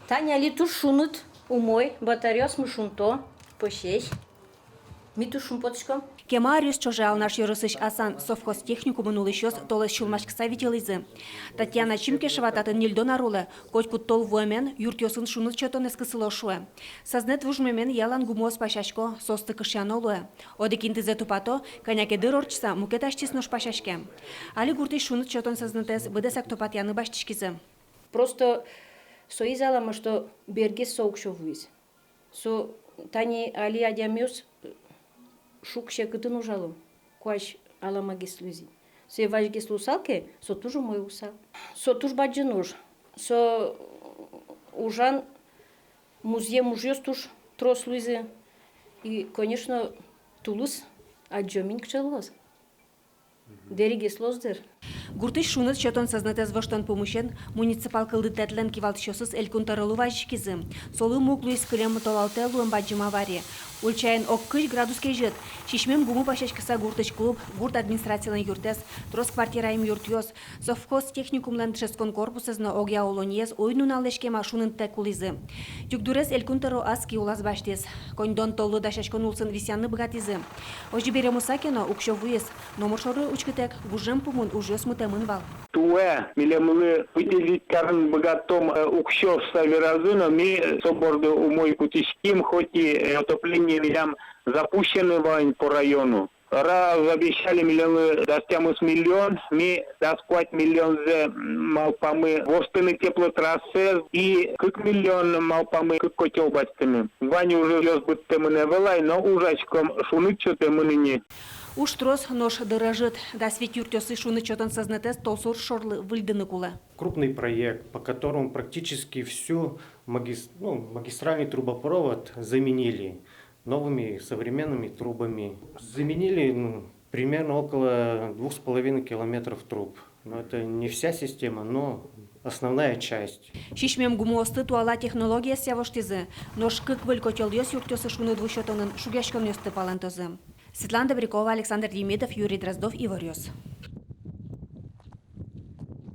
Таня литу шунут умой, батарея смешунто, посещ. Миту шумпоточком. Кемарис чожал наш юрысыш асан совхозтехнику минулый щас толес шулмашкса виделизы. Татьяна Чимкешева татын нильдона рулы, коть путтол вуэмен юртёсын шунут чотон эскысыло шуэ. Сознет вужмемен ялан гумоз пашашко состы кышян олуэ. Одекинты зетупато, коняке дырорчса мукеташтис нож пашашке. Али гурты шунут чотон сознетес быдесак топатьяны баштишкизы. Просто соизалама, что берге соукшо вуиз. Со тани али адямёс шукше кытын ужалым, куаш алама геслузи. Се ваш геслусалке, со тужу мой усал. Со туж баджинуж, со ужан музей мужьёс туж трослуизе. И, конечно, Тулус аджомин кчелоз. Дери геслоздер. Гуртыш шунат чотон сознатез воштон помощен муниципал кылдытэтлен кивалтшосыз элькунтарылу важкизы. Солы муглу искылем толалтелу баджим авария. Ульчайын оккыш градус кежет. Шишмем гуму пашашкаса гуртыш клуб, гурт администрациялен юртес, трос квартираим юртёс, совхоз техникумлен тшескон корпусызно огя олоньез ойнун алешке машунын текулизы. Тюкдурес элькунтаро аски улаз баштес. Коньдон толлы дашашкон улсын висянны богатизы. Ожди беремусакено укшо вуез, номершоры учкытек гужем пумун ужёс мутемын вал. Туэ, милемлы выделиткарын богатом укшов саверазуна, ми соборду умой кутишким, хоть и отопление милям запущены вань по району. Раз обещали миллионы, дастямус миллион, ми дасквать миллион за малпамы востыны теплотрассы и как миллион малпамы как котел бастыны. Ваня уже лёс бы темыне велай, но ужачком шунычо темыны не. Уж трос нож дорожит, да свет юртёсы шуны чотон сознатес толсур шорлы выльдыны кула. Крупный проект, по которому практически всю магистральный трубопровод заменили новыми современными трубами. Заменили примерно около 2,5 километров труб. Но это не вся система, но основная часть. Шишмем гумосты туала технология сявоштизы, нож кык выль котел ёс юртёсы шуны двущотонын шугяшком ёсты палантозы. Светлана Добрякова, Александр Демидов, Юрий Дроздов, Ивар Ёс.